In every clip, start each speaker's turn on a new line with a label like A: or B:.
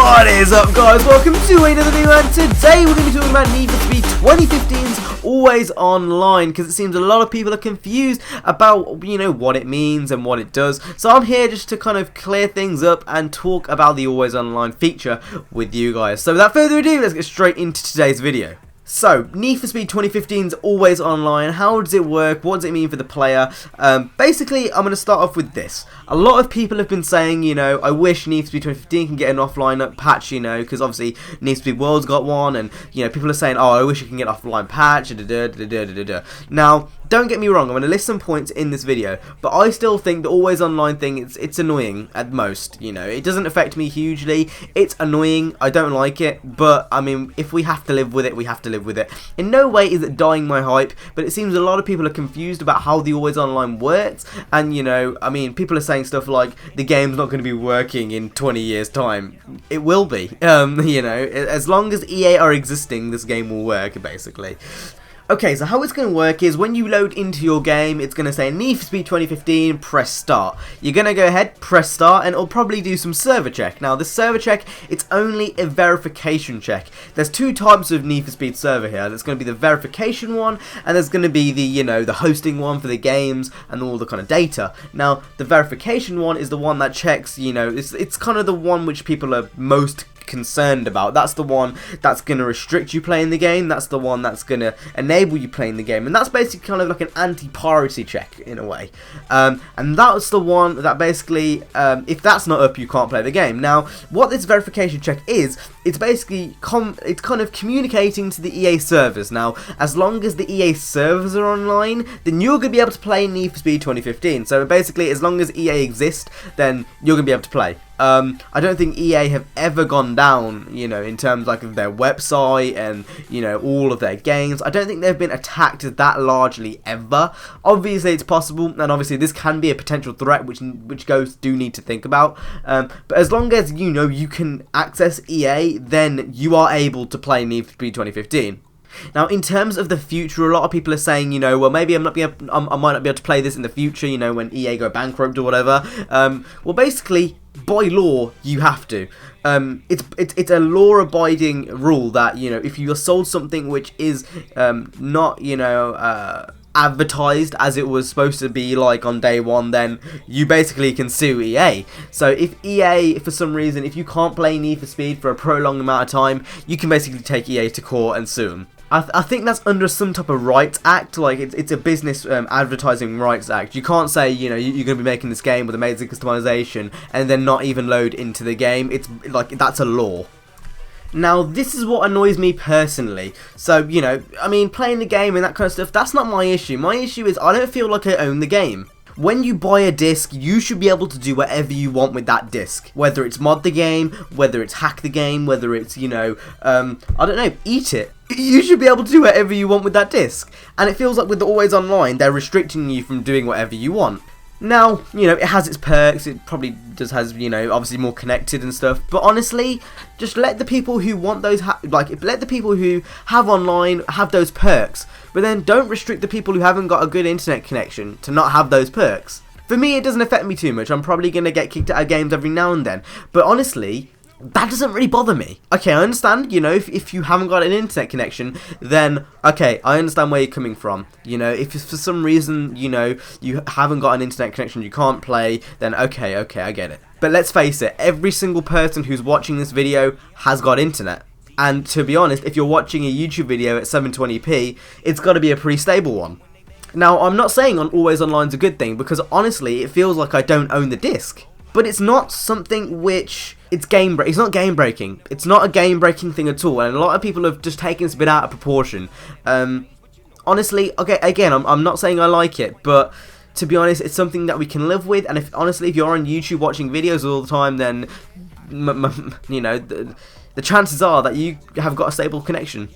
A: What is up, guys? Welcome to another video, and today we're going to be talking about Need for Speed 2015's Always Online, because it seems a lot of people are confused about, what it means and what it does. So I'm here just to kind of clear things up and talk about the Always Online feature with you guys. So without further ado, let's get straight into today's video. So, Need for Speed 2015's Always Online, how does it work, what does it mean for the player? Basically, I'm going to start off with this. A lot of people have been saying, I wish Need for Speed 2015 can get an offline patch, because obviously Need for Speed World's got one, and, people are saying, oh, I wish it can get an offline patch, Now, don't get me wrong, I'm going to list some points in this video, but I still think the Always Online thing, it's annoying at most, It doesn't affect me hugely, it's annoying, I don't like it, but, I mean, if we have to live with it, we have to live with it. In no way is it dying my hype, but it seems a lot of people are confused about how the Always Online works, and, people are saying stuff like, the game's not going to be working in 20 years time. It will be, as long as EA are existing, this game will work, basically. Okay, so how it's going to work is when you load into your game, it's going to say Need for Speed 2015, press start. You're going to go ahead, press start, and it'll probably do some server check. Now, the server check, it's only a verification check. There's two types of Need for Speed server here. There's going to be the verification one, and there's going to be the, the hosting one for the games and all the kind of data. Now, the verification one is the one that checks, it's kind of the one which people are most concerned about. That's the one that's going to restrict you playing the game. That's the one that's going to enable you playing the game, and that's basically kind of like an anti-piracy check in a way, and that's the one that basically if that's not up, you can't play the game. Now, what this verification check is, it's basically it's kind of communicating to the EA servers. Now, as long as the EA servers are online, then you're going to be able to play Need for Speed 2015. So basically, as long as EA exists, then you're going to be able to play. I don't think EA have ever gone down, in terms like of their website and, all of their games. I don't think they've been attacked that largely ever. Obviously, it's possible, and obviously this can be a potential threat, which ghosts do need to think about. But as long as, you can access EA, then you are able to play Need for Speed 2015. Now, in terms of the future, a lot of people are saying, well, maybe I might not be able to play this in the future, when EA go bankrupt or whatever. Well, basically, by law, you have to. It's a law-abiding rule that, if you are sold something which is not, advertised as it was supposed to be like on day one, then you basically can sue EA. So if EA, for some reason, if you can't play Need for Speed for a prolonged amount of time, you can basically take EA to court and sue them. I think that's under some type of rights act, like it's a business advertising rights act. You can't say, you're going to be making this game with amazing customization and then not even load into the game. It's like, that's a law. Now, this is what annoys me personally. So, playing the game and that kind of stuff, that's not my issue. My issue is I don't feel like I own the game. When you buy a disc, you should be able to do whatever you want with that disc. Whether it's mod the game, whether it's hack the game, whether it's, I don't know, eat it. You should be able to do whatever you want with that disc. And it feels like with the Always Online, they're restricting you from doing whatever you want. Now, it has its perks, it probably has, obviously more connected and stuff, but honestly, just let the people who want those, let the people who have online have those perks, but then don't restrict the people who haven't got a good internet connection to not have those perks. For me, it doesn't affect me too much. I'm probably going to get kicked out of games every now and then, but honestly, that doesn't really bother me. Okay, I understand, if you haven't got an internet connection, then, okay, I understand where you're coming from. If for some reason, you haven't got an internet connection, you can't play, then okay, I get it. But let's face it, every single person who's watching this video has got internet. And to be honest, if you're watching a YouTube video at 720p, it's got to be a pretty stable one. Now, I'm not saying Always Online's a good thing, because honestly, it feels like I don't own the disc. But it's not something which, it's not game breaking. It's not a game breaking thing at all, and a lot of people have just taken this a bit out of proportion. Honestly, okay, again, I'm not saying I like it, but to be honest, it's something that we can live with, and if you're on YouTube watching videos all the time, then, the chances are that you have got a stable connection.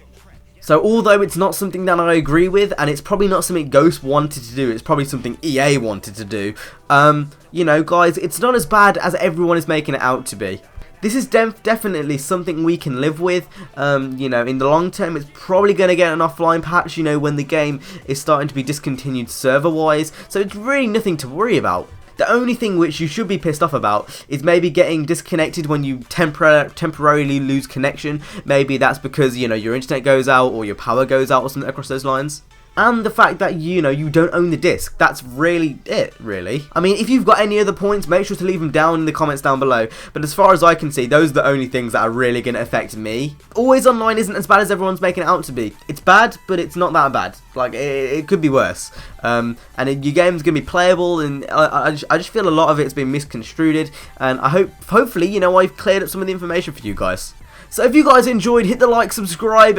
A: So although it's not something that I agree with, and it's probably not something Ghost wanted to do, it's probably something EA wanted to do, guys, it's not as bad as everyone is making it out to be. This is definitely something we can live with. In the long term, it's probably going to get an offline patch, when the game is starting to be discontinued server-wise, so it's really nothing to worry about. The only thing which you should be pissed off about is maybe getting disconnected when you temporarily lose connection. Maybe that's because, you know, your internet goes out or your power goes out or something across those lines. And the fact that, you know, you don't own the disc. That's really it, really. I mean, if you've got any other points, make sure to leave them down in the comments down below. But as far as I can see, those are the only things that are really going to affect me. Always Online isn't as bad as everyone's making it out to be. It's bad, but it's not that bad. Like, it could be worse. And your game's going to be playable, and I just feel a lot of it's been misconstrued. And I hopefully, you know, I've cleared up some of the information for you guys. So if you guys enjoyed, hit the like, subscribe,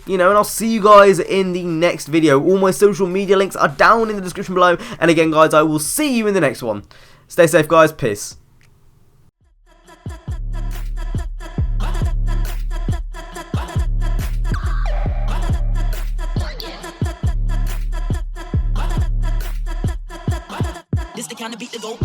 A: you know, and I'll see you guys in the next video. All my social media links are down in the description below. And again, guys, I will see you in the next one. Stay safe, guys. Peace.
B: This the kind of beat to go.